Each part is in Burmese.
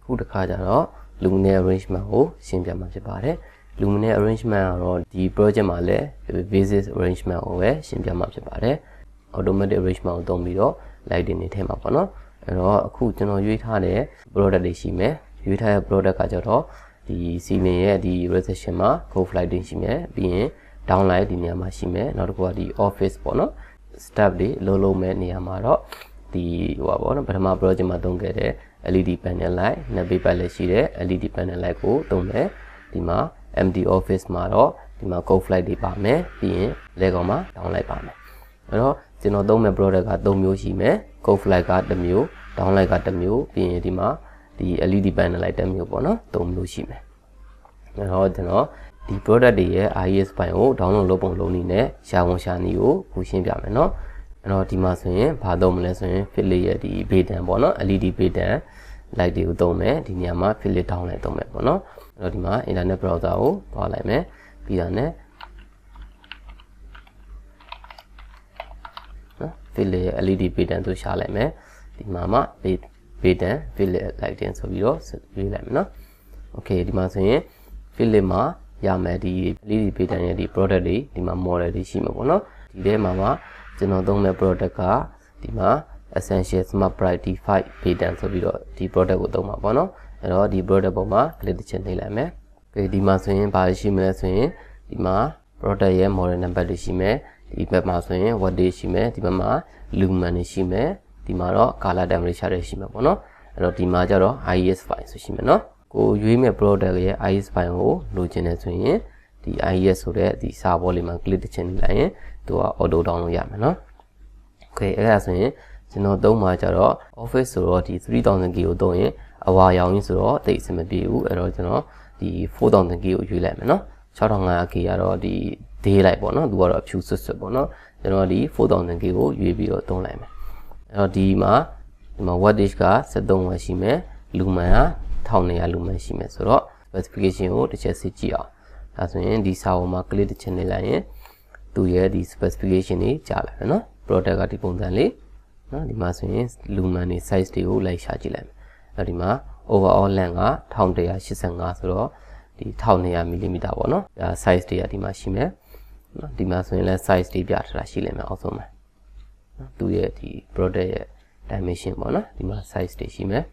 ခုတစ်ခါကျတော့ luminary arrangement ကိုရှင်းပြမှာဖြစ်ပါတယ် luminary arrangement ကတော့ဒီ project မှာလည်း basis arrangement ကိုပဲရှင်းပြမှာဖြစ်ပါတယ် automatic arrangement ကိုသုံးပြီးတော့ light တွေနေထဲမှာပေါ့နော်အဲ့တော့အခုကျွန်တော်ရွေးထားတဲ့ product တွေရှိမယ်ရွေးထားတဲ့ product ကကျတော့ဒီ ceiling ရဲ့ဒီ reception မှာ cove lighting ရှိမယ်ပြီးရင် downlight ဒီနေရာမှာရှိမယ်နောက်တစ်ခုကဒီ office ပေါ့နော် step တွေလုံးမဲ့နေရာမှာတော့ဒီဟိုပါပေါ့နော်ပထမ project မှာသုံးခဲ့တဲ့ LED panel light နှစ်ဘေးပတ်လည်းရှိတဲ့ LED panel light ကိုသုံးမယ်ဒီမှာ empty office မှာတော့ဒီမှာ cove light တွေပါမယ်ပြီးရင်လက်ကောင်မှာ downlight ပါမယ်အဲ့တော့ကျွန်တော်သုံးမဲ့ product က3မျိုးရှိမယ် cove light က1မျိုး downlight က1မျိုးပြီးရင်ဒီမှာဒီ LED panel light 1မျိုးပေါ့နော်3မျိုးရှိမယ်အဲ့တော့ကျွန်တော်ဒီ product တွေရဲ့ IES ဖိုင်ကို download လုပ်ပုံလုပ်နည်းနဲ့ရှာဝန်ရှာနည်းကိုခုရှင်းပြမယ်เนาะအဲ့တော့ဒီမှာဆိုရင်ဘာသုံးမလဲဆိုရင် Philips ရဲ့ဒီ Baytan ပေါ့နော် LED Baytan light တွေကိုသုံးမယ်ဒီနေရာမှာ Philips down light သုံးမယ်ပေါ့နော်အဲ့တော့ဒီမှာ internet browser ကိုသွားလိုက်မယ်ပြီးတာနဲ့နော် Philips ရဲ့ LED Baytan ဆိုရှာလိုက်မယ်ဒီမှာမှ Baytan Philips lighting ဆိုပြီးတော့ရွေးလိုက်မယ်เนาะ okay ဒီမှာဆိုရင် Philips မှာရမယ်ဒီ LED Baytan ရဲ့ဒီ product တွေဒီမှာ model တွေရှိမှာပေါ့နော်ဒီထဲမှာကျွန်တော်သုံးမဲ့ product ကဒီမှာ essential smart brighty 5 Baytan ဆိုပြီးတော့ဒီ product ကိုသုံးမှာပေါ့နော်အဲ့တော့ဒီ product ပေါ်မှာ click တစ်ချက်နှိပ်လိုက်မယ်။okay ဒီမှာဆိုရင်ဘာရှိမလဲဆိုရင်ဒီမှာ product ရဲ့ model number တွေရှိမယ်ဒီဘက်မှာဆိုရင် watt တွေရှိမယ်ဒီဘက်မှာ lumen တွေရှိမယ်ဒီမှာတော့ color temperature တွေရှိမှာပေါ့နော်အဲ့တော့ဒီမှာကျတော့ IES file ဆိုရှိမယ်နော်ကိုရွေးမဲ့ product ရဲ့ IES file ကိုလိုချင်တယ်ဆိုရင်ဒီ IES ဆိုတဲ့ဒီစာပေါ်လေးမှာ click တစ်ချက်နှိပ်လိုက်ရင်သူက auto download ရမယ်နော် okay အဲ့ဒါဆိုရင်ကျွန်တော်သုံးမှာကြတော့ office ဆိုတော့ဒီ 3000K ကိုသုံးရင်အဝါရောင်ကြီးဆိုတော့တိတ်အဆင်မပြေဘူးအဲ့တော့ကျွန်တော်ဒီ 4000K ကိုရွေးလိုက်မယ်နော် 6500K ကတော့ဒီ day light ပေါ့နော်သူကတော့အဖြူဆွတ်ဆွတ်ပေါ့နော်ကျွန်တော်ဒီ 4000K ကိုရွေးပြီးတော့သုံးလိုက်မယ်အဲ့တော့ဒီမှာwattage က73 watt ရှိမယ် lumen က1200 lumen ရှိမယ်ဆိုတော့ specification ကိုတစ်ချက်စစ်ကြည့်အောင်ဒါဆိုရင်ဒီစာပေါ်မှာ click တစ်ချက်နှိပ်လိုက်ရင်သူရဲ့ဒီ specification တွေကြားလာမယ်နော် product ကဒီပုံစံလေးနော်ဒီမှာဆိုရင် lumen တွေ size တွေကိုလိုက်ရှာကြည့်လိုက်မယ်အဲ့ဒီမှာ overall length က1185ဆိုတော့ဒီ 1200mm ပေါ့နော်ဒါ size တွေကဒီမှာရှိမယ်နော်ဒီမှာဆိုရင်လည်း size တွေပြထားတာရှိလိမ့်မယ်အောက်ဆုံးမှာနော်သူရဲ့ဒီ product ရဲ့ dimension ပေါ့နော်ဒီမှာ size တွေရှိမယ်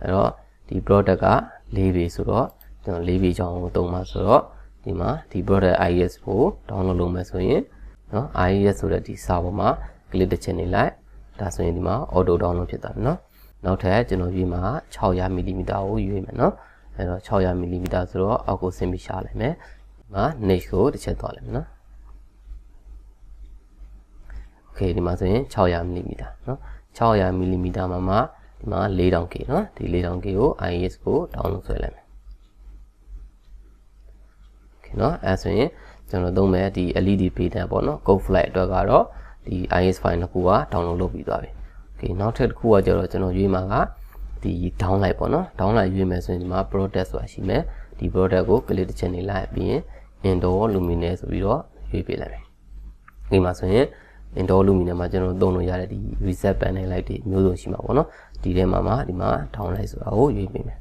အဲ့တော့ဒီ product က4ပေဆိုတော့ကျွန်တော်4ပေချောင်းကိုသုံးပါဆိုတော့ဒီမှာဒီ product IES ကို download လုပ်မယ်ဆိုရင်နော် IES ဆိုတဲ့ဒီစာပေါ်မှာ click တစ်ချက်နေလိုက်ဒါဆိုရင်ဒီမှာ auto download ဖြစ်သွားပြီနော်နောက်ထပ်ကျွန်တော်ရွေးမှာ 600mm ကိုရွေးမယ်နော်အဲ့တော့ 600mm ဆိုတော့အောက်ကိုဆင်းပြီးရှာလိုက်မယ်ဒီမှာ next ကိုတစ်ချက်သွားလိုက်မယ်နော် okay ဒီမှာဆိုရင် 600mm နော် 600mm မှာမှဒီမှာ 4000K နော်ဒီ 4000K ကို IES ကို download ဆွဲလိုက်မယ် okay နော်အဲ့ဆိုရင်ကျွန်တော်သုံးမယ်ဒီ LED Baytan ပေါ့နော် Cove light အတွက်ကတော့ဒီ IES file တစ်ခုက download လုပ်ပြီးသွားပြီ okay နောက်ထပ်တစ်ခုကကျတော့ကျွန်တော်ရွေးမှာကဒီ downlight ပေါ့နော် downlight ရွေးမယ်ဆိုရင်ဒီမှာ product ဆိုတာရှိမယ်ဒီ product ကို click တစ်ချက်နေလိုက်ပြီးရင် indoor luminous ဆိုပြီးတော့ရွေးပေးလိုက်မယ်ဒီမှာဆိုရင် indoor luminous မှာကျွန်တော်သုံးလို့ရတဲ့ဒီ reset panel light တွေမျိုးစုံရှိမှာပေါ့နော်ဒီထဲမှာဒီမှာ downlight ဆိုတာကိုရွေးပေးမယ်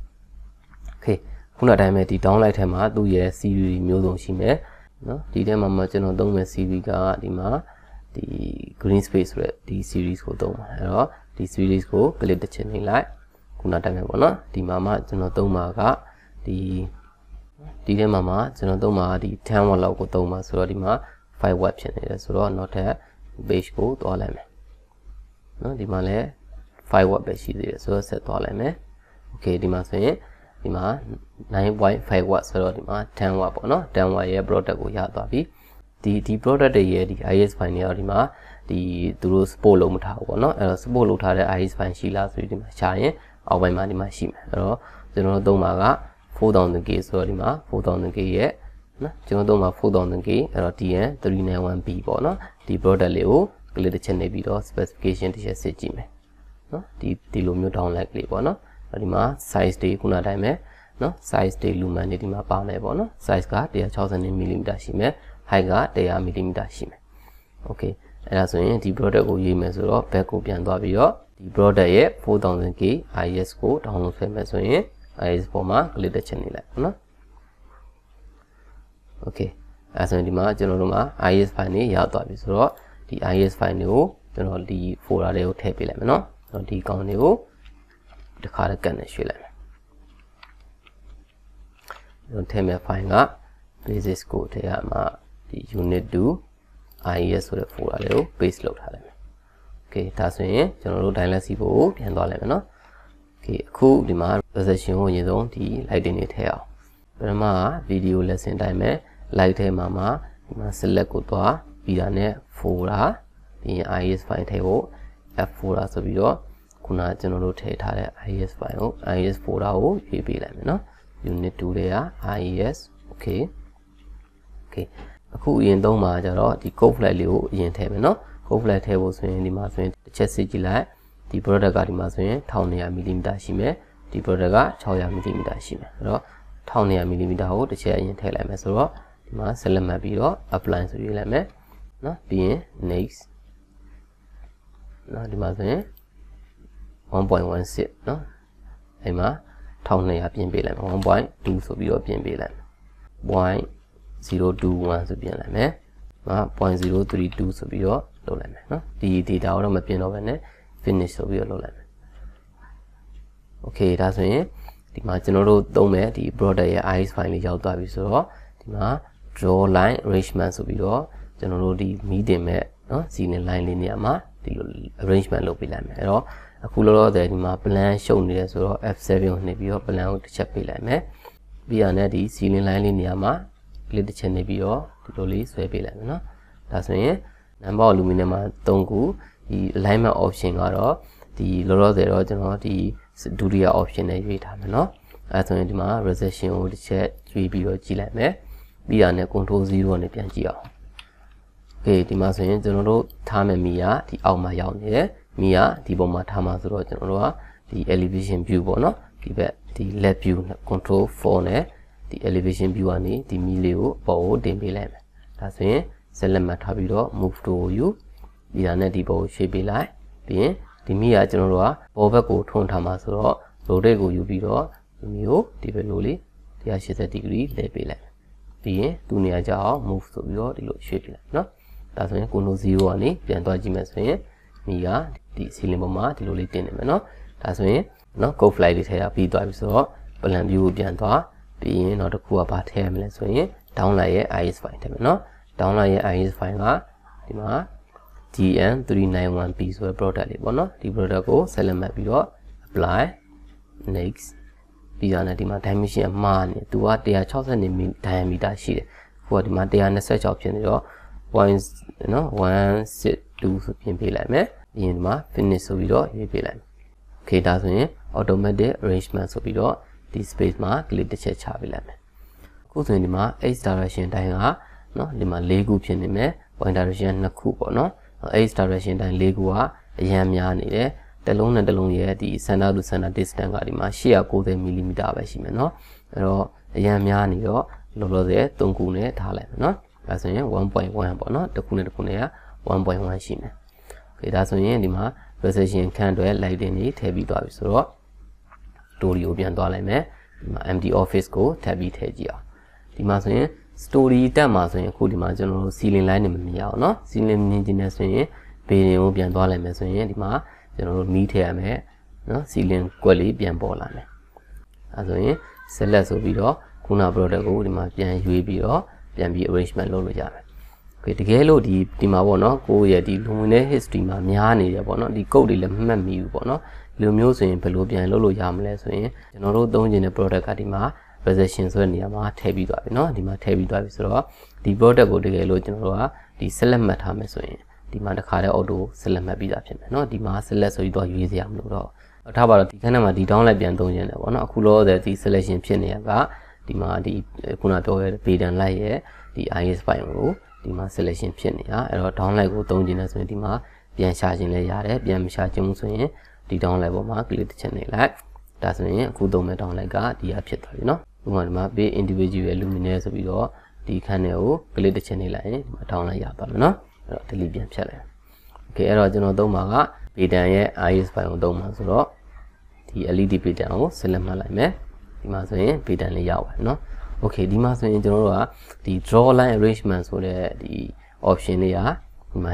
okay ခုနအတိုင်းပဲဒီ downlight ထဲမှာသူ့ရဲ့ series မျိုးစုံရှိမယ်နော်ဒီထဲမှာကျွန်တော်သုံးမဲ့ series ကဒီမှာဒီ green space ဆိုတဲ့ဒီ series ကိုသုံးပါအဲ့တော့ဒီ series ကို click တစ်ချက်နှိပ်လိုက်ခုနတိုင်းပဲပေါ့နော်ဒီမှာကျွန်တော်သုံးပါကဒီထဲမှာကျွန်တော်သုံးပါဒီ10 watt လောက်ကိုသုံးပါဆိုတော့ဒီမှာ5 watt ဖြစ်နေတယ်ဆိုတော့နောက်ထပ် page ကိုသွားလိုက်မယ်နော်ဒီမှာလည်း5 watt ပဲရှိသေးတယ်ဆိုတော့ဆက်သွားလိုက်မယ် okay ဒီမှာဆိုရင်ဒီမှာ 9.5 watt ဆိုတော့ဒီမှာ10 watt ပေါ့နော်10 watt ရဲ့ product ကိုရသွားပြီဒီ product တွေရဲ့ဒီ IES file တွေတော့ဒီမှာဒီသူတို့ support လုပ်မထားဘူးပေါ့နော်အဲ့တော့ support လုပ်ထားတဲ့ IES file ရှိလားဆိုပြီးဒီမှာရှာရင်အောက်ပိုင်းမှာဒီမှာရှိမယ်အဲ့တော့ကျွန်တော်တို့သုံးပါက 4000K ဆိုတော့ဒီမှာ 4000K ရဲ့နော်ကျွန်တော်တို့မှာ 4000K အဲ့တော့ TN391B ပေါ့နော်ဒီ product လေးကို click တစ်ချက်နေပြီးတော့ specification တစ်ချက်စစ်ကြည့်မယ်နော်ဒီလိုမျိုး download လေးပေါ့နော်အဲ့ဒီမှာ size တွေခုနတိုင်းပဲနော် size တွေ lumen တွေဒီမှာပါမယ်ပေါ့နော် size က 160mm ရှိမယ် height က 100mm ရှိမယ် okay အဲ့ဒါဆိုရင်ဒီ product ကိုရေးမယ်ဆိုတော့ back ကိုပြန်သွားပြီးတော့ဒီ product ရဲ့ 4000K IES ကို download ဆွဲမယ်ဆိုရင် IES ပေါ်မှာ click တစ်ချက်နေလိုက်နော် okay အဲဆိုရင်ဒီမှာကျွန်တော်တို့မှာ IES file နေရောက်သွားပြီဆိုတော့ဒီ IES file တွေကိုကျွန်တော်ဒီ folder တွေကိုထည့်ပေးလိုက်မယ်နော်ကျွန်တော်ဒီကောင်တွေကိုတစ်ခါတည်းကန်နေရွှေ့လိုက်မယ်ကျွန်တော်ထည့်မဲ့ file က basis code ထဲမှာဒီ unit 2 IES ဆိုတဲ့ folder လေးကို paste လုပ်ထားလိုက်မယ် okay ဒါဆိုရင်ကျွန်တော်တို့ dialog စီဖို့ပြန်သွားလိုက်မယ်နော် okay အခုဒီမှာ position ကိုအရင်ဆုံးဒီ lighting တွေထည့်အောင်ပထမ video lesson တိုင်းမဲ့ light ထဲမှာဒီမှာ select ကိုသွားပြီးတာနဲ့ folder ပြီးရင် IES file ထဲကို F folder ဆိုပြီးတော့ခုနကျွန်တော်တို့ထည့်ထားတဲ့ IES file ကို IES folder ကိုရွေးပေးလိုက်မယ်နော် unit 2 တွေက IES okay အခုအရင်သုံးမှာကျတော့ဒီ code flag လေးကိုအရင်ထည့်မယ်နော် code flag ထည့်ဖို့ဆိုရင်ဒီမှာဆိုရင်တစ်ချက်စစ်ကြည့်လိုက်ဒီ product ကဒီမှာဆိုရင်1200 mm ရှိမယ်ဒီ product က600 mm ရှိမယ်အဲ့တော့1200 mm ကိုတစ်ချက်အရင်ထည့်လိုက်မယ်ဆိုတော့ဒီမှာ select မှတ်ပြီးတော့ apply ဆိုရေးလိုက်မယ်နော်ပြီးရင် next နော်ဒီမှာဆိုရင် 1.16 နော်အဲ့မှာ1200ပြင်ပေးလိုက်မယ် 1.2 ဆိုပြီးတော့ပြင်ပေးလိုက်မယ် 0.021 ဆိုပြင်လိုက်မယ်0.032 ဆိုပြီးတော့လုပ်လိုက်မယ်နော်ဒီ data ကိုတော့မပြင်တော့ဘဲနဲ့ finish ဆိုပြီးတော့လုပ်လိုက်မယ် okay ဒါဆိုရင်ဒီမှာကျွန်တော်တို့သုံးမယ်ဒီ product ရဲ့ IES file လေးရောက်သွားပြီဆိုတော့ဒီမှာ draw line arrangement ဆိုပြီးတော့ကျွန်တော်တို့ဒီမီးတင်မဲ့နော်စီနေ line လေးနေရာမှာဒီလို arrangement လုပ်ပေးလိုက်မယ်အဲ့တော့အခုလောလောဆယ်ဒီမှာ plan ရှုပ်နေတယ်ဆိုတော့ F7 ကိုနှိပ်ပြီးတော့ plan ကိုတစ်ချက်ပေးလိုက်မယ်ပြီးရတဲ့ဒီ ceiling line လေးနေရာမှာ click တစ်ချက်နှိပ်ပြီးတော့ဒီလိုလေးဆွဲပေးလိုက်မယ်နော်ဒါဆိုရင် number of luminance မှာ3ခုဒီ alignment option ကတော့ဒီလောလောဆယ်တော့ကျွန်တော်ဒီဒုတိယ option နဲ့ရွေးထားမယ်နော်အဲဆိုရင်ဒီမှာ resolution ကိုတစ်ချက်ရွေးပြီးတော့ကြည့်လိုက်မယ်ပြီးရတဲ့ control 0နဲ့ပြန်ကြည့်အောင် okay ဒီမှာဆိုရင်ကျွန်တော်တို့ထားမယ်မီကဒီအောက်မှာရောက်နေတယ်မီကဒီပုံမှာထားမှာဆိုတော့ကျွန်တော်တို့ကဒီ elevation view ပေါ့နော်ဒီဘက်ဒီ left view control 4နဲ့ဒီ elevation view ကနေဒီမီလေးကိုပေါ်ကိုတင်ပေးလိုက်မယ်ဒါဆိုရင် select မှတ်ထားပြီးတော့ move to view ဒီဟာနဲ့ဒီပေါ်ကိုရွှေ့ပေးလိုက်ပြီးရင်ဒီမီကကျွန်တော်တို့ကပေါ်ဘက်ကိုထွန်းထားမှာဆိုတော့ rotate ကိုယူပြီးတော့ဒီမီကိုဒီဘက်လိုလေး180 degree လဲပေးလိုက်ပြီးရင်သူ့နေရာကျအောင် move ဆိုပြီးတော့ဒီလိုရွှေ့ပေးလိုက်နော်ဒါဆိုရင် control 0ကနေပြန်သွားကြည့်မယ်ဆိုရင်မီကဒီ ceiling ပေါ်မှာဒီလိုလေးတင်နေမယ်နော်ဒါဆိုရင်နော် code flag လေးထည့်ရပြီးသွားပြီဆိုတော့ plan view ကိုပြန်သွားပြီးရင်နောက်တစ်ခုကဘာထည့်ရမလဲဆိုရင် download ရဲ့ IES file ထည့်မယ်နော် download ရဲ့ IES file ကဒီမှာ GN391P ဆိုတဲ့ product လေးပေါ့နော်ဒီ product ကို select မှတ်ပြီးတော့ apply next ပြီးတော့လည်းဒီမှာ dimension အမှားနေသူက160 diameter ရှိတယ်ခုကဒီမှာ126ဖြစ်နေတော့ 1.162 ဆိုပြင်ပေးလိုက်မယ်ပြီးရင်ဒီမှာ finish ဆိုပြီးတော့ရွေးပေးလိုက်မယ် okay ဒါဆိုရင် automatic arrangement ဆိုပြီးတော့ဒီ space မှာ click တစ်ချက်ချပေးလိုက်မယ်အခုဆိုရင်ဒီမှာ x direction တိုင်းကနော်ဒီမှာ4ခုဖြစ်နေမယ် y direction 2ခုပေါ့နော် x direction တိုင်း4ခုကအရန်များနေတယ်တစ်လုံးနဲ့တစ်လုံးရဲ့ဒီ center to center distance ကဒီမှာ890 mm ပဲရှိမယ်နော်အဲ့တော့အရန်များနေတော့လောလောဆယ်3ခုနဲ့ထားလိုက်မယ်နော်ဒါဆိုရင် 1.1 ပေါ့နော်တစ်ခုနဲ့တစ်ခုနဲ့က 1.1 ရှိမယ် okay ဒါဆိုရင်ဒီမှာ precision ခန့်အတွက် lighting တွေထည့်ပြီးသွားပြီဆိုတော့ story ကိုပြန်သွားလိုက်မယ်ဒီမှာ empty office ကိုထပ်ပြီးထည့်ကြည့်အောင်ဒီမှာဆိုရင် story တက်မှာဆိုရင်အခုဒီမှာကျွန်တော်တို့ ceiling line တွေမမြင်အောင်เนาะ ceiling မြင်ကျင်နေဆိုရင် bearing ကိုပြန်သွားလိုက်မယ်ဆိုရင်ဒီမှာကျွန်တော်တို့မီးထည့်ရမယ်เนาะ ceiling ကွက်လေးပြန်ပေါ်လာမယ်အဲဆိုရင် select ဆိုပြီးတော့ခုန product ကိုဒီမှာပြန်ရွေးပြီးတော့ပြန်ပြီး arrangement လုပ်လို့ရမယ်okay တကယ်လို့ဒီမှာပေါ့เนาะကိုယ့်ရဲ့ဒီ luminance history မှာများနေတယ်ပေါ့เนาะဒီ code တွေလည်းမမှတ်မိဘူးပေါ့เนาะဒီလိုမျိုးဆိုရင်ဘယ်လိုပြန်လုပ်လို့ရမလဲဆိုရင်ကျွန်တော်တို့သုံးချင်တဲ့ product ကဒီမှာ position ဆိုတဲ့နေရာမှာထည့်ပြီးသွားပြီเนาะဒီမှာထည့်ပြီးသွားပြီဆိုတော့ဒီ product ကိုတကယ်လို့ကျွန်တော်တို့ကဒီ select မှတ်ထားမယ်ဆိုရင်ဒီမှာတစ်ခါတည်း auto select မှတ်ပြီးသားဖြစ်မယ်เนาะဒီမှာ select ဆိုပြီးတော့ရွေးစရာမလိုတော့ထားပါတော့ဒီခန်းထဲမှာဒီ down လိုက်ပြန်သုံးချင်တယ်ပေါ့เนาะအခုလောတဲ့ဒီ selection ဖြစ်နေရကဒီမှာဒီခုနပြောခဲ့တဲ့ bedan light ရဲ့ဒီ IES file ကိုဒီမှာ selection ဖြစ်နေတာအဲ့တော့ down light ကိုသုံးချင်တယ်ဆိုရင်ဒီမှာပြန်ရှာခြင်းလည်းရတယ်ပြန်မရှာခြင်းဘူးဆိုရင်ဒီ down light ပေါ်မှာ click တစ်ချက်နှိပ်လိုက်ဒါဆိုရင်အခုသုံးမဲ့ down light ကဒီဟာဖြစ်သွားပြီเนาะဥပမာဒီမှာ page individual luminance ဆိုပြီးတော့ဒီခန်းတွေကို click တစ်ချက်နှိပ်လိုက်ရင်ဒီမှာ down light ရသွားမယ်เนาะအဲ့တော့ delete ပြန်ဖြတ်လိုက် okay အဲ့တော့ကျွန်တော်သုံးမှာက bedan ရဲ့ IES file ကိုသုံးမှာဆိုတော့ဒီ LED bedan ကို select မှတ်လိုက်မယ် ဒီမှာဆိုရင် pattern လေးရောက်ပါတယ်เนาะ okay ဒီမှာဆိုရင်ကျွန်တော်တို့ကဒီ draw line arrangement ဆိုတဲ့ဒီ option လေးကဒီမှာ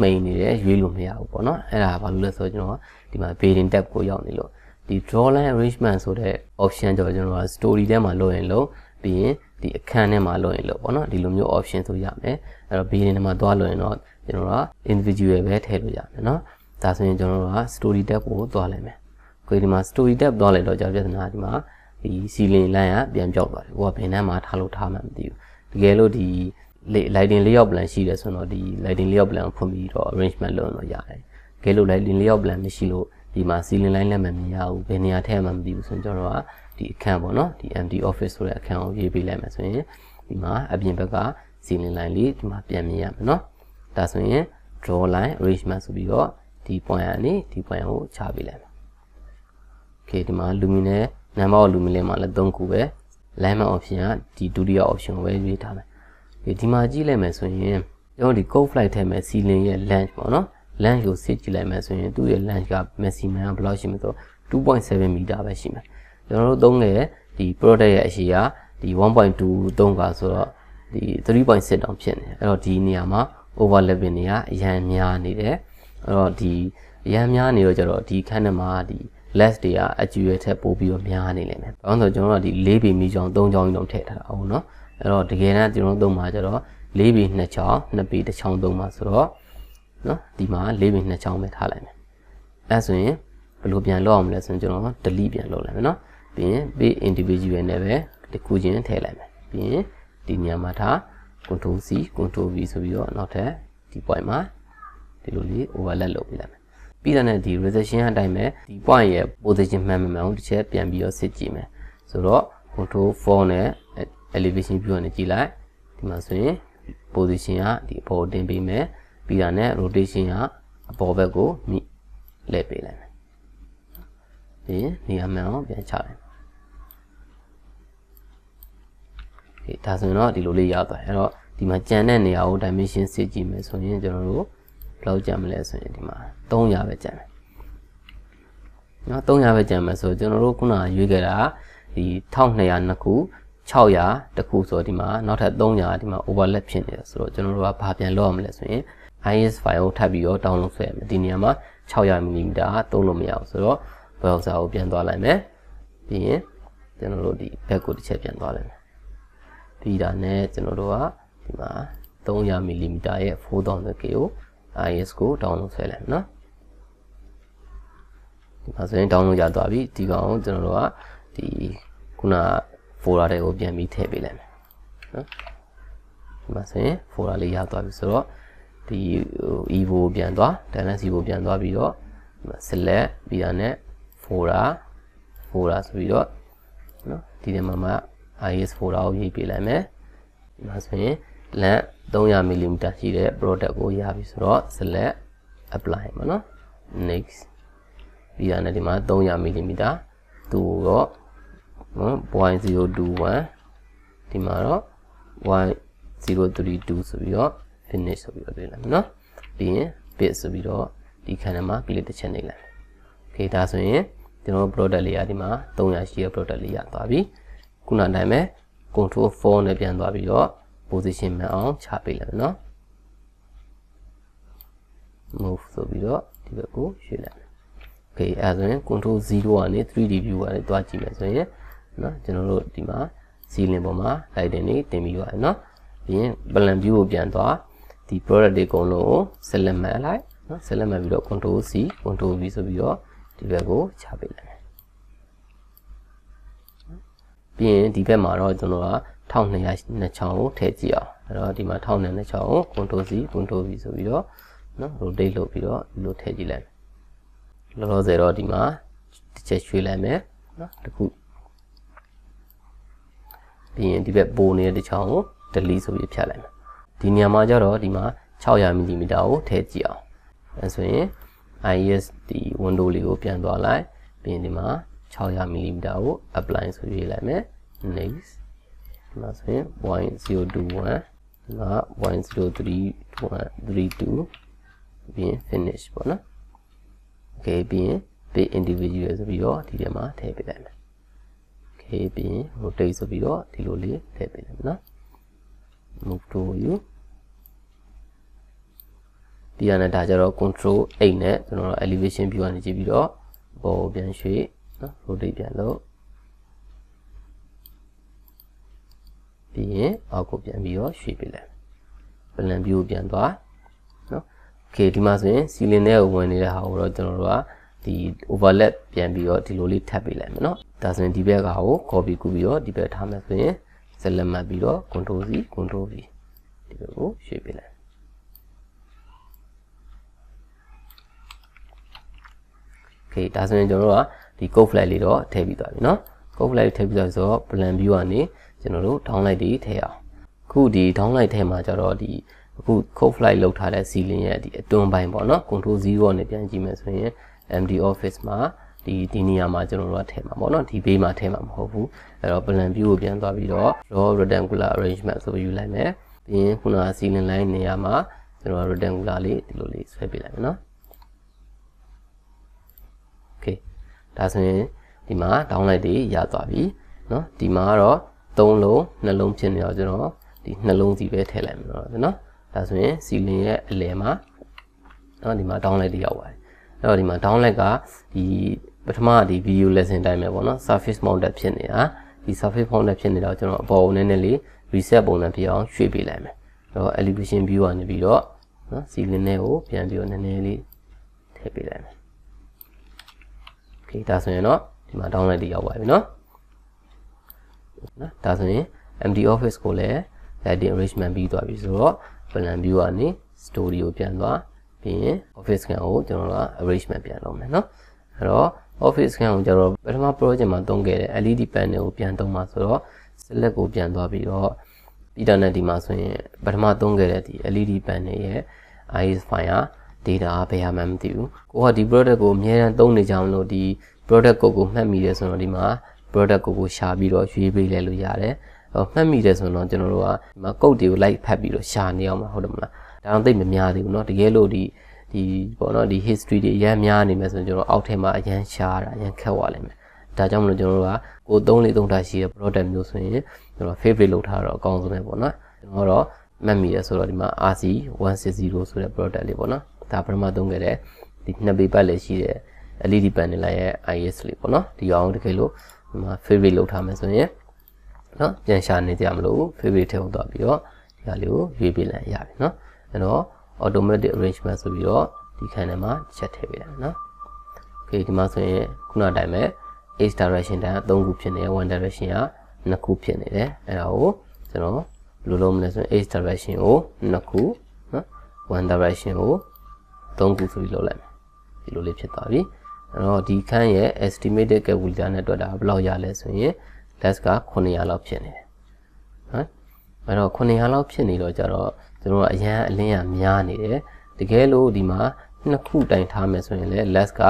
မှိန်နေတယ်ရွေးလို့မရဘူးပေါ့เนาะအဲ့ဒါဘာလို့လဲဆိုတော့ကျွန်တော်ဒီမှာ padding tab ကိုရောက်နေလို့ဒီ draw line arrangement ဆိုတဲ့ option ကြောင့်ကျွန်တော်က story ထဲမှာလုပ်ရင်လုပ်ပြီးရင်ဒီအခန်းထဲမှာလုပ်ရင်လုပ်ပေါ့เนาะဒီလိုမျိုး option ဆိုရမယ်အဲ့တော့ padding ထဲမှာသွားလုပ်ရင်တော့ကျွန်တော်က individual ပဲထည့်လို့ရမယ်เนาะဒါဆိုရင်ကျွန်တော်တို့က story tab ကိုသွားလိုက်မယ်ကိုဒီမှာ story tab သွားလိုက်တော့ကြာပြဿနာဒီမှာဒီ ceiling line ကပြန်ပြောက်သွားတယ်ဟိုကဘယ်နှမ်းမှာထားလို့ထားမှမသိဘူးတကယ်လို့ဒီ lighting layout plan ရှိတယ်ဆိုတော့ဒီ lighting layout plan ကိုဖွင့်ပြီးတော့ arrangement လုပ်လို့ရတယ်တကယ်လို့ lighting layout plan မရှိလို့ဒီမှာ ceiling line လည်းမမြင်ရဘူးဘယ်နေရာထည့်မှမသိဘူးဆိုရင်ကျွန်တော်ကဒီအခန်းပေါ့နော်ဒီ empty office ဆိုတဲ့အခန်းကိုရေးပေးလိုက်မယ်ဆိုရင်ဒီမှာအပြင်ဘက်က ceiling line လေးဒီမှာပြန်မြင်ရမယ်နော်ဒါဆိုရင် draw line arrangement ဆိုပြီးတော့ဒီ point ကနေဒီ point ကိုချပေးလိုက်မယ် okay ဒီမှာ luminous number of luminous မှာလည်း3ခုပဲ alignment option ကဒီဒုတိယ option ကိုပဲရွေးထားမယ်ဒီမှာကြည့်လိုက်မယ်ဆိုရင်ကျွန်တော်ဒီ code flight ထဲမှာ ceiling ရဲ့ length ပေါ့နော် length ကိုစစ်ကြည့်လိုက်မယ်ဆိုရင်သူ့ရဲ့ length က maximum ကဘယ်လောက်ရှိမလဲဆိုတော့ 2.7 meter ပဲရှိမယ်ကျွန်တော်တို့သုံးတဲ့ဒီ product ရဲ့အရှိကဒီ 1.2 သုံးကဆိုတော့ဒီ 3.6 တောင်ဖြစ်နေတယ်အဲ့တော့ဒီနေရာမှာ overlapping တွေကအရန်များနေတယ်အဲ့တော့ဒီအရန်များနေတော့ကျတော့ဒီခန်းထဲမှာဒီ less တွေကအကျူရဲ့ထက်ပိုပြီးတော့များနေလိမ့်မယ်။ဘာလို့ဆိုတော့ကျွန်တော်တို့ကဒီ4ပေမီချောင်း3ချောင်းလုံးထည့်ထားတာဟုတ်နော်။အဲ့တော့တကယ်တမ်းကျွန်တော်တို့သုံးမှာကျတော့4ပေ2ချောင်း2ပေ1ချောင်းသုံးမှာဆိုတော့နော်ဒီမှာ4ပေ2ချောင်းပဲထားလိုက်မယ်။အဲ့ဆိုရင်ဘယ်လိုပြန်လုပ်အောင်မလဲဆိုရင်ကျွန်တော် delete ပြန်လုပ်လိုက်မယ်နော်။ပြီးရင် page individual နဲ့ပဲတစ်ခုချင်းထည့်လိုက်မယ်။ပြီးရင်ဒီနေရာမှာထား control C control V ဆိုပြီးတော့နောက်ထပ်ဒီ point မှာဒီလိုလေး overlap လုပ်ပေးလိုက်မယ်ပြီးတဲ့ဒီ resolution အတိုင်းပဲဒီ point ရဲ့ position မှန်မှန်အောင်တစ်ချက်ပြန်ပြီးတော့စစ်ကြည့်မယ်ဆိုတော့ control 4နဲ့ elevation view နဲ့ကြည့်လိုက်ဒီမှာဆိုရင် position ကဒီအပေါ်တင်ပေးမယ်ပြီးတာနဲ့ rotation ကအပေါ်ဘက်ကိုမိလှည့်ပေးလိုက်မယ်ပြီးရင်နေရာမှန်အောင်ပြန်ချလိုက်ဒါဆိုရင်တော့ဒီလိုလေးရောက်သွားတယ်အဲ့တော့ဒီမှာကြံတဲ့နေရာကို dimension စစ်ကြည့်မယ်ဆိုရင်ကျွန်တော်တို့ဘယ်လောက်ကြံမလဲဆိုရင်ဒီမှာ300ပဲကြံမယ်နော်300ပဲကြံမယ်ဆိုကျွန်တော်တို့ခုနရွေးခဲ့တာဒီ1200ခု600တခုဆိုဒီမှာနောက်ထပ်300ဒီမှာ overlap ဖြစ်နေတယ်ဆိုတော့ကျွန်တော်တို့ကဘာပြန်လုပ်ရမလဲဆိုရင် IS file ကိုထပ်ပြီးတော့ download ဆွဲရမယ်ဒီနေရာမှာ 600mm သုံးလို့မရဘူးဆိုတော့ browser ကိုပြန်သွားလိုက်မယ်ပြီးရင်ကျွန်တော်တို့ဒီ back ကိုတစ်ချက်ပြန်သွားလိုက်မယ်ပြီးတာနဲ့ကျွန်တော်တို့ကဒီမှာ 300mm ရဲ့ 4000K ကို IS ကို download ဆွဲလိုက်မယ်နော်ဒီမှာဆိုရင် download ရသွားပြီဒီကောင်ကိုကျွန်တော်တို့ကဒီခုန folder တွေကိုပြန်ပြီးထည့်ပေးလိုက်မယ်နော်ဒီမှာဆိုရင် folder လေးရသွားပြီဆိုတော့ဒီ evo ပြန်သွား balance evo ပြန်သွားပြီးတော့ select ပြီးတာနဲ့ folder ဆိုပြီးတော့နော်ဒီထဲမှာ IS folder ကိုရေးပေးလိုက်မယ်ဒီမှာဆိုရင် length 300mm ရှိတဲ့ product ကိုရပြီဆိုတော့ select apply ပါနော် next ပြီးတာနဲ့ဒီမှာ 300mm သူ့တော့နော် 0.021 ဒီမှာတော့ 0.032 ဆိုပြီးတော့ finish ဆိုပြီးတော့တွေ့လိုက်မယ်နော်ပြီးရင် bit ဆိုပြီးတော့ဒီခန်းထဲမှာ click တစ်ချက်နှိပ်လိုက် okay ဒါဆိုရင်ကျွန်တော် product လေးကဒီမှာ300ရှိတဲ့ product လေးရသွားပြီခုနတိုင်းပဲ control 4နဲ့ပြန်သွားပြီးတော့ position မှန်အောင်ချပေးလိုက်မယ်နော် move ဆိုပြီးတော့ဒီဘက်ကိုရွှေ့လိုက်မယ် okay အဲဆိုရင် control 0ကနေ 3D view ကနေတွားကြည့်မယ်ဆိုရင်နော်ကျွန်တော်တို့ဒီမှာ ceiling ပေါ်မှာ lighting တွေတင်ပြီးသွားတယ်နော်ပြီးရင် plan view ကိုပြန်သွားဒီ product တွေအကုန်လုံးကို select မှတ်လိုက်နော် select မှတ်ပြီးတော့ control C control V ဆိုပြီးတော့ဒီဘက်ကိုချပေးလိုက်မယ်ပြီးရင်ဒီဘက်မှာတော့ကျွန်တော်က1200ချောင်းကိုထည့်ကြည့်အောင်အဲ့တော့ဒီမှာ1200ချောင်းကို control C control V ဆိုပြီးတော့နော် rotate လုပ်ပြီးတော့ဒီလိုထည့်ကြည့်လိုက်လောလောဆယ်တော့ဒီမှာတစ်ချက်ရွှေ့လိုက်မယ်နော်တခုပြီးရင်ဒီဘက်ပိုနေတဲ့တစ်ချောင်းကို delete ဆိုပြီးဖြတ်လိုက်မယ်ဒီနေရာမှာကျတော့ဒီမှာ 600mm ကိုထည့်ကြည့်အောင်အဲဆိုရင် IS ဒီ window လေးကိုပြန်သွားလိုက်ပြီးရင်ဒီမှာ 600mm ကို apply ဆိုရေးလိုက်မယ် next ဒီမှာဆိုရင် 0.021 ငါ 0.032 ပြီးရင် finish ပေါ့နော် okay ပြီးရင် page individual ဆိုပြီးတော့ဒီထဲမှာထည့်ပေးလိုက်မယ် okay okay ပြီးရင် rotate ဆိုပြီးတော့ဒီလိုလေးထည့်ပေးလိုက်မယ်နော် move to view ဒီကနေဒါကြတော့ control 8နဲ့ကျွန်တော်တို့ elevation view ကနေကြည့်ပြီးတော့ပေါ်ပြန်ရွှေ့နော် rotate ပြန်လုပ်ပြီးရင်အောက်ကိုပြန်ပြီးတော့ရွှေ့ပေးလိုက် plan view ပြန်သွားနော် okay ဒီမှာဆိုရင် ceiling ထဲကိုဝင်နေတဲ့ဟာကိုတော့ကျွန်တော်တို့ကဒီ overlap ပြန်ပြီးတော့ဒီလိုလေးထပ်ပေးလိုက်မယ်နော်ဒါဆိုရင်ဒီဘက်ကကို copy ကူပြီးတော့ဒီဘက်ထားမယ်ဆိုရင် select မှတ်ပြီးတော့ control C control V ဒီဘက်ကိုရွှေ့ပေးလိုက် okay ဒါဆိုရင်ကျွန်တော်တို့ကဒီ code flag လေးတော့ထည့်ပြီးသွားပြီနော် code flag ထည့်ပြီးသွားဆိုတော့ plan view ကနေကျွန်တော်တို့ downlight တွေထည့်အောင်အခုဒီ downlight ထဲမှာကျတော့ဒီအခု code flag လောက်ထားတဲ့ ceiling ရဲ့ဒီအတွန်းပိုင်းပေါ့နော် control 0နဲ့ပြန်ကြည့်မယ်ဆိုရင် MD office မှာဒီနေရာမှာကျွန်တော်တို့ကထည့်မှာပေါ့နော်ဒီဘေးမှာထည့်မှာမဟုတ်ဘူးအဲ့တော့ plan view ကိုပြန်သွားပြီးတော့ draw rectangular arrangement ဆိုပြီးယူလိုက်မယ်ပြီးရင်ခုနက ceiling line နေရာမှာကျွန်တော် rectangular လေးဒီလိုလေးဆွဲပေးလိုက်မယ်နော် okay ဒါဆိုရင်ဒီမှာ downlight တွေရသွားပြီနော်ဒီမှာကတော့3လုံးနှလုံးဖြစ်နေတော့ကျွန်တော်ဒီနှလုံးစီပဲထည့်လိုက်မယ်နော်ဒါဆိုရင် ceiling ရဲ့အလယ်မှာနော်ဒီမှာ downlight တွေရောက်ပါတယ်အဲ့တော့ဒီမှာ downlight ကဒီပထမဒီ video lesson တိုင်းပဲပေါ့နော် surface mounted ဖြစ်နေတာဒီ surface mounted ဖြစ်နေတော့ကျွန်တော်အပေါ်ကိုနည်းနည်းလေး reset ပုံစံဖြစ်အောင်ရွှေ့ပေးလိုက်မယ်အဲ့တော့ elevation view ကနေပြီးတော့နော် ceiling နဲ့ကိုပြန်ပြီးတော့နည်းနည်းလေးထည့်ပေးလိုက်မယ် okay ဒါဆိုရင်တော့ဒီမှာ downlight တွေရောက်ပါပြီနော်ဒါဆိုရင် MD office ကိုလည်း lighting arrangement ပြီးသွားပြီဆိုတော့ plan view ကနေ story ကိုပြန်သွားပြီးရင် office scan ကိုကျွန်တော်တို့က arrangement ပြန်လုပ်မယ်နော်အဲ့တော့ office scan ကိုကျွန်တော်ပထမ project မှာသုံးခဲ့တဲ့ LED panel ကိုပြန်သုံးမှာဆိုတော့ select ကိုပြန်သွားပြီးတော့ပြီးတော့ဒီမှာဆိုရင်ပထမသုံးခဲ့တဲ့ဒီ LED panel ရဲ့ IS file က data ဘယ်ဟာမှမသိဘူးကိုကဒီ product ကိုအများအားသုံးနေကြအောင်လို့ဒီ product ကိုမှတ်မိတယ်ဆိုတော့ဒီမှာ product ကိုရှာပြီးတော့ရွေးပေးလဲလို့ရတယ်မှတ်မိတယ်ဆိုတော့ကျွန်တော်တို့ကဒီမှာ code တွေကို like ဖတ်ပြီးတော့ရှာနေအောင်မှာဟုတ်တယ်မလားဒါတော့သိမများသေးဘူးเนาะတကယ်လို့ဒီပေါ့เนาะဒီ history တွေအများများနေမယ်ဆိုရင်ကျွန်တော်အောက်ထဲမှာအရန်ရှားတာအရန်ခက်သွားလိမ့်မယ်ဒါကြောင့်မလို့ကျွန်တော်တို့ကကို343ထားရှိတဲ့ product မျိုးဆိုရင်ကျွန်တော် favorite လုပ်ထားတော့အကောင်းဆုံးပဲပေါ့เนาะကျွန်တော်တော့မှတ်မိတယ်ဆိုတော့ဒီမှာ RC160 ဆိုတဲ့ product လေးပေါ့เนาะဒါပထမသုံးခဲ့တဲ့ဒီနှစ်ပေပတ်လေးရှိတဲ့ LED panel ရဲ့ IS လေးပေါ့เนาะဒီအောင်တကယ်လို့ဒီမှာ favorite လုပ်ထားမယ်ဆိုရင်เนาะပြန်ရှာနေကြမလို့ favorite ထဲကိုသွားပြီးတော့ဒီဟာလေးကိုရွေးပေးလိုက်ရပြီเนาะအဲ့တော့ automatic arrangement ဆိုပြီးတော့ဒီခန်းထဲမှာချက်ထည့်ပေးလိုက်เนาะ okay ဒီမှာဆိုရင်ခုနအတိုင်းပဲ H direction တန်း3ခုဖြစ်နေတယ် 1 direction က2ခုဖြစ်နေတယ်အဲ့ဒါကိုကျွန်တော်ဘယ်လိုလုပ်မလဲဆိုရင် H direction ကို2ခုเนาะ1 direction ကို3ခုဆိုပြီးလုပ်လိုက်မယ်ဒီလိုလေးဖြစ်သွားပြီအဲ့တော့ဒီခန်းရဲ့ estimated calculator နဲ့တွက်တာဘယ်လောက်ရလဲဆိုရင် less က900လောက်ဖြစ်နေတယ်ဟမ်အဲ့တော့900လောက်ဖြစ်နေတော့ကြတော့ကျွန်တော်အရန်အလင်းရများနေတယ်တကယ်လို့ဒီမှာနှစ်ခုတိုင်ထားမယ်ဆိုရင်လည်း less က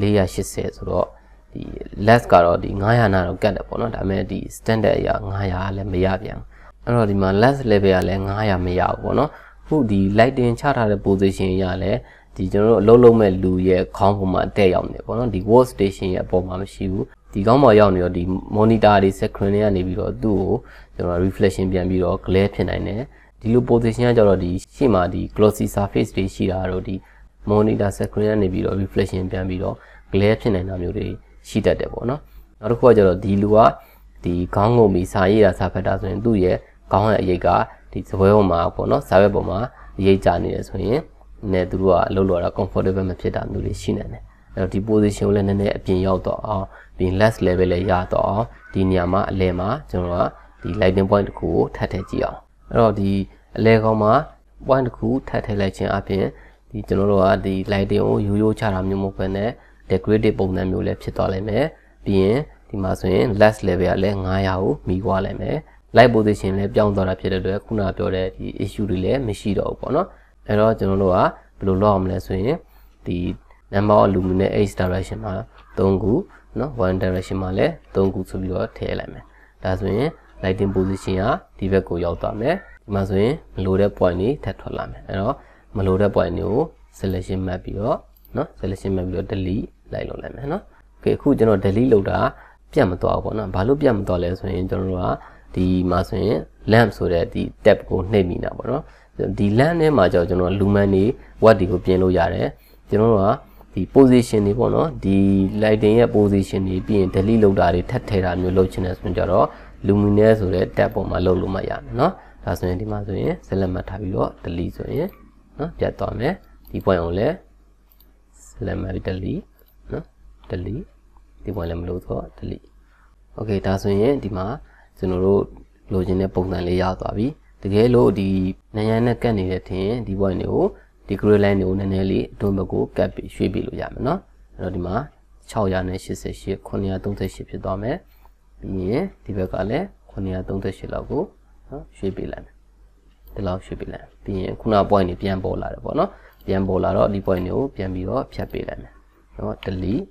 480ဆိုတော့ဒီ less ကတော့ဒီ900နာတော့ကတ်တယ်ပေါ့နော်ဒါပေမဲ့ဒီ standard အရာ900လည်းမရပြန်အဲ့တော့ဒီမှာ less level ကလည်း900မရဘူးပေါ့နော်ခုဒီ lighting ချထားတဲ့ position ရလည်းဒီကျွန်တော်တို့အလုံးလုံးမဲ့လူရဲ့ခေါင်းပေါ်မှာတက်ရောက်နေပေါ့နော်ဒီ work station ရဲ့အပေါ်မှာမရှိဘူးဒီခေါင်းပေါ်ရောက်နေတော့ဒီ monitor တွေ screen တွေကနေပြီးတော့သူ့ကိုကျွန်တော် reflection ပြန်ပြီးတော့ glare ဖြစ်နိုင်တယ်ဒီလို position ကကြတော့ဒီရှေ့မှာဒီ glossy surface တွေရှိတာတော့ဒီ monitor screen ကနေပြီးတော့ reflection ပြန်ပြီးတော့ glare ဖြစ်နိုင်တာမျိုးတွေရှိတတ်တယ်ပေါ့နော်နောက်တစ်ခုကကြတော့ဒီလူကဒီခေါင်းငုံပြီးစာရေးတာစာဖတ်တာဆိုရင်သူ့ရဲ့ခေါင်းရဲ့အရိပ်ကဒီစပွဲပေါ်မှာပေါ့နော်စာရွက်ပေါ်မှာရိပ်ကြနေတယ်ဆိုရင်နဲ့သူတို့ကအလုပ်လုပ်တာ comfortable မဖြစ်တာမျိုးတွေရှိနေတယ်အဲ့တော့ဒီ position ကိုလည်းနည်းနည်းအပြင်ရောက်တော့အောင်ပြီး less level လည်းရတော့အောင်ဒီနေရာမှာအလဲမှာကျွန်တော်ကဒီ lighting point တစ်ခုကိုထပ်ထည့်ကြည့်အောင်အဲ့တော့ဒီအလဲကောင်မှာ point တစ်ခုထပ်ထည့်လိုက်ခြင်းအပြင်ဒီကျွန်တော်တို့ကဒီ lighting ကိုရိုးရိုးချတာမျိုးမဟုတ်ဘဲနဲ့ decorative ပုံစံမျိုးလည်းဖြစ်သွားလိမ့်မယ်ပြီးရင်ဒီမှာဆိုရင် less level ကလည်း900ကိုမီသွားလိမ့်မယ် light position လည်းပြောင်းသွားတာဖြစ်တဲ့အတွက်ခုနပြောတဲ့ဒီ issue တွေလည်းမရှိတော့ဘူးပေါ့နော်အဲ့တော့ကျွန်တော်တို့ကဘယ်လိုလုပ်အောင်မလဲဆိုရင်ဒီ number of luminous H direction မှာ3ခုเนาะ1 direction မှာလည်း3ခုဆိုပြီးတော့ထည့်လိုက်မယ်ဒါဆိုရင် lighting position ကဒီဘက်ကိုရောက်သွားမယ်ဒီမှာဆိုရင်မလိုတဲ့ point တွေထပ်ထွက်လာမယ်အဲ့တော့မလိုတဲ့ point တွေကို selection မှတ်ပြီးတော့เนาะ selection မှတ်ပြီးတော့ delete လိုက်လုပ်လိုက်မယ်เนาะ okay အခုကျွန်တော် delete လုပ်တာပြ ပြတ်မသွားဘူးပေါ့နော်ဘာလို့ပြတ်မသွားလဲဆိုရင်ကျွန်တော်တို့ကဒီမှာဆိုရင် lamp ဆိုတဲ့ဒီ tab ကိုနှိပ်မိတာပေါ့နော်ဒီ lamp ထဲမှာကြောင့်ကျွန်တော် lumen တွေ watt တွေကိုပြင်လို့ရတယ်ကျွန်တော်တို့ကဒီ position တွေပေါ့နော်ဒီ lighting ရဲ့ position တွေပြီးရင် delete လုပ်တာတွေထပ်ထည့်တာမျိုးလုပ်ချင်တယ်ဆိုရင်ကြတော့ luminous ဆိုတဲ့ tab ပေါ်မှာလုပ်လို့မရမယ်เนาะဒါဆိုရင်ဒီမှာဆိုရင် select မှတ်ထားပြီးတော့ delete ဆိုရင်เนาะပြတ်သွားမယ်ဒီ point ကိုလည်း select မှတ်ပြီး delete เนาะ delete ဒီ point လည်းမလို့ဆိုတော့ delete okay ဒါဆိုရင်ဒီမှာကျွန်တော်တို့လိုချင်တဲ့ပုံစံလေးရသွားပြီတကယ်လို့ဒီနရံနဲ့ကတ်နေတဲ့ထင်ဒီ point တွေကိုဒီ gray line တွေကိုနည်းနည်းလေးအတွင်းဘက်ကိုကတ်ပြီးရွှေ့ပြလို့ရမယ်เนาะအဲ့တော့ဒီမှာ688 938ဖြစ်သွားမယ်ပြီးရင်ဒီဘက်ကလည်း938လောက်ကိုနော်ရွှေ့ပေးလိုက်မယ်ဒီလောက်ရွှေ့ပေးလိုက်ပြီးရင်ခုန point တွေပြန်ပေါ်လာတယ်ပေါ့နော်ပြန်ပေါ်လာတော့ဒီ point တွေကိုပြန်ပြီးတော့ဖြတ်ပေးလိုက်မယ်နော် delete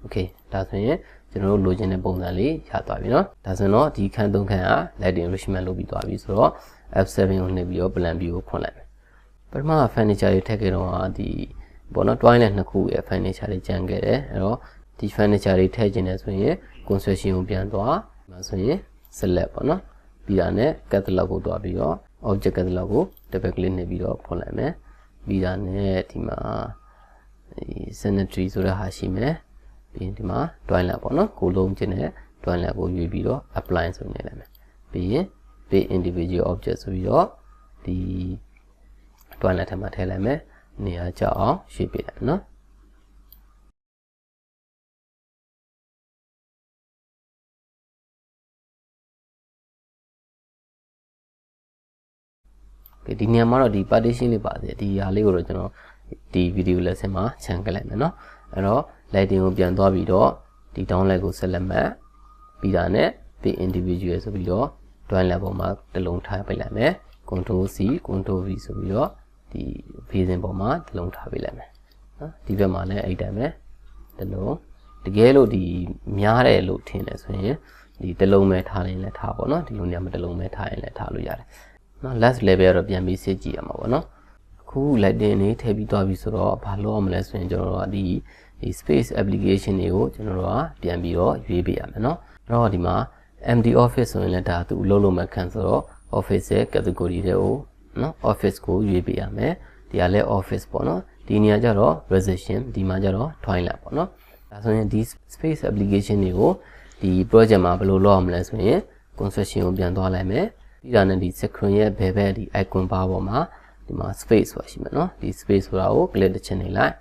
okay ဒါဆိုရင်ကျွန်တော်တို့လိုချင်တဲ့ပုံစံလေးရသွားပြီเนาะဒါဆိုတော့ဒီခန်း3ခန်းက lighting arrangement လုပ်ပြီးသွားပြီဆိုတော့ F7 ကိုနှိပ်ပြီးတော့ plan view ကိုဖွင့်လိုက်မယ်ပထမ furniture တွေထည့်ခဲ့တော့ဒီပေါ့နော် toilet နှစ်ခုရဲ့ furniture တွေကျန်ခဲ့တယ်အဲ့တော့ဒီ furniture တွေထည့်ခြင်းနဲ့ဆိုရင် construction ကိုပြန်သွားဒီမှာဆိုရင် select ပေါ့နော်ပြီးတာနဲ့ catalog ကိုသွားပြီးတော့ object catalog ကို double click နှိပ်ပြီးတော့ဖွင့်လိုက်မယ်ပြီးတာနဲ့ဒီမှာ sanitary ဆိုတဲ့ဟာရှိမယ်ပြီးရင်ဒီမှာ toilet ပေါ့နော်ကိုလုံးခြင်းနဲ့ toilet ကိုရွေးပြီးတော့ apply ဆိုနေလိုက်မယ်ပြီးရင် pay individual object ဆိုပြီးတော့ဒီ toilet ထဲမှာထည့်လိုက်မယ်နေရာကျအောင်ရွှေ့ပေးလိုက်နော်ဒီနေရာမှာတော့ဒီ partition လေးပါတယ်ဒီဟာလေးကိုတော့ကျွန်တော်ဒီ video lesson မှာခြံခဲ့လိုက်မယ်เนาะအဲ့တော့ lighting ကိုပြန်သွားပြီးတော့ဒီ downlight ကို select မှတ်ပြီးတာနဲ့ pay individual ဆိုပြီးတော့ downlight ပေါ်မှာတစ်လုံးထားပေးလိုက်မယ် control C control V ဆိုပြီးတော့ဒီ facing ပေါ်မှာတစ်လုံးထားပေးလိုက်မယ်เนาะဒီဘက်မှာလည်းအဲ့တိုင်းပဲတစ်လုံးတကယ်လို့ဒီများတယ်လို့ထင်တယ်ဆိုရင်ဒီတစ်လုံးပဲထားရင်လည်းထားပါเนาะဒီလိုနေရာမှာတစ်လုံးပဲထားရင်လည်းထားလို့ရတယ်နော် last level ကတော့ပြန်ပြီးစစ်ကြည့်ရမှာပေါ့နော်အခု lighting တွေထည့်ပြီးသွားပြီဆိုတော့ဘာလုပ်ရမလဲဆိုရင်ကျွန်တော်တို့ကဒီ space application တွေကိုကျွန်တော်တို့ကပြန်ပြီးတော့ရွေးပေးရမယ်နော်အဲ့တော့ဒီမှာ empty office ဆိုရင်လည်းဒါသူလုံးလုံးမခံဆိုတော့ office ရဲ့ category တွေကိုနော် office ကိုရွေးပေးရမယ်ဒီကလည်း office ပေါ့နော်ဒီနေရာကျတော့ reception ဒီမှာကျတော့ toilet ပေါ့နော်ဒါဆိုရင်ဒီ space application တွေကိုဒီ project မှာဘယ်လိုလုပ်ရမလဲဆိုရင် construction ကိုပြန်သွားလိုက်မယ်ပြီးတာနဲ့ဒီ screen ရဲ့ဘယ်ဘက်ဒီ icon bar ပေါ်မှာဒီမှာ space ဆိုတာရှိမယ်နော်ဒီ space ဆိုတာကို click တစ်ချက်နေလိုက်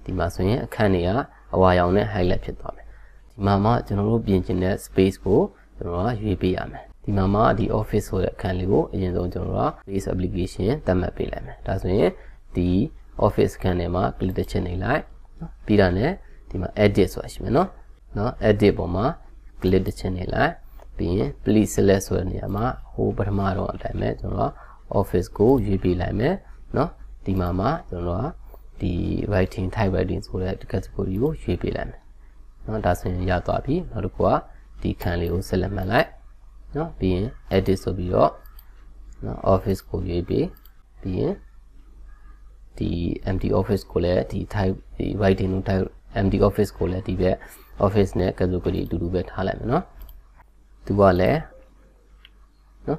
ဒီမှာဆိုရင်အခန်းတွေကအဝါရောင်နဲ့ highlight ဖြစ်သွားမယ်ဒီမှာမှကျွန်တော်တို့ပြင်ချင်တဲ့ space ကိုကျွန်တော်ကရွေးပေးရမယ်ဒီမှာမှဒီ office ဆိုတဲ့အခန်းလေးကိုအရင်ဆုံးကျွန်တော်က space application သတ်မှတ်ပေးလိုက်မယ်ဒါဆိုရင်ဒီ office အခန်းထဲမှာ click တစ်ချက်နေလိုက်နော်ပြီးတာနဲ့ဒီမှာ edit ဆိုတာရှိမယ်နော် edit ပေါ်မှာ click တစ်ချက်နေလိုက်ပြီးရင် please select ဆိုတဲ့နေရာမှာဟိုပထမတော့အတိုင်းပဲကျွန်တော်က office ကိုရွေးပေးလိုက်မယ်เนาะဒီမှာမှကျွန်တော်ကဒီ writing type writing ဆိုတဲ့ category ကိုရွေးပေးလိုက်မယ်เนาะဒါဆိုရင်ရသွားပြီနောက်တစ်ခုကဒီခန်းလေးကို select မှတ်လိုက်เนาะပြီးရင် edit ဆိုပြီးတော့เนาะ office ကိုရွေးပေးပြီးရင်ဒီ empty office ကိုလည်းဒီ type ဒီ writing လို့ type empty office ကိုလည်းဒီဘက် office နဲ့ category အတူတူပဲထားလိုက်မယ်เนาะသူကလည်းနော်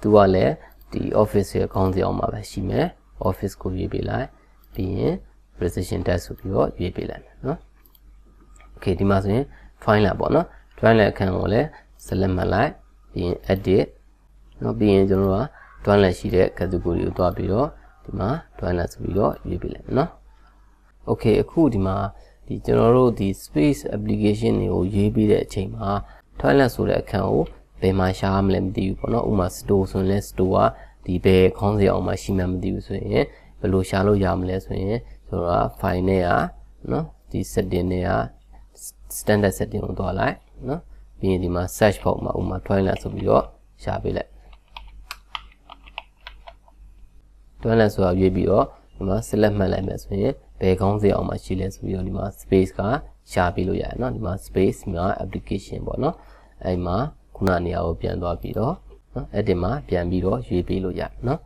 သူကလည်းဒီ office ရဲ့ခေါင်းစဉ်အောင်မှာပဲရှိမယ် office ကိုရွေးပေးလိုက်ပြီးရင် precision test ဆိုပြီးတော့ရွေးပေးလိုက်မယ်နော် okay ဒီမှာဆိုရင် toilet ပေါ့နော် toilet အခန်းကိုလည်း select မှတ်လိုက်ပြီးရင် edit နော်ပြီးရင်ကျွန်တော်တို့က toilet ရှိတဲ့ category ကိုတွားပြီးတော့ဒီမှာ toilet ဆိုပြီးတော့ရွေးပေးလိုက်မယ်နော် okay အခုဒီမှာဒီကျွန်တော်တို့ဒီ space application တွေကိုရွေးပေးတဲ့အချိန်မှာ toilet ဆိုတဲ့အခန်းကိုဘယ်မှာရှားမလဲမသိဘူးပေါ့နော်ဥပမာ store ဆိုရင်လည်း store ကဒီဘယ်ခေါင်းစဉ်အောင်မှာရှိမှမသိဘူးဆိုရင်ဘယ်လိုရှားလို့ရမလဲဆိုရင်ကျွန်တော်က file နဲ့ကနော်ဒီ setting နဲ့က standard setting ကိုတွားလိုက်နော်ပြီးရင်ဒီမှာ search box မှာဥပမာ toilet ဆိုပြီးတော့ရှားပေးလိုက် toilet ဆိုတာရွေးပြီးတော့ဒီမှာ select မှတ်လိုက်မယ်ဆိုရင်ဘယ်ခေါင်းစဉ်အောင်မှာရှိလဲဆိုပြီးတော့ဒီမှာ space ကရှားပေးလို့ရတယ်နော်ဒီမှာ space မှာ application ပေါ့နော်အဲ့မှာခုနနေရာကိုပြန်သွားပြီးတော့နော် edit မှာပြန်ပြီးတော့ရွေးပေးလို့ရတယ်နော်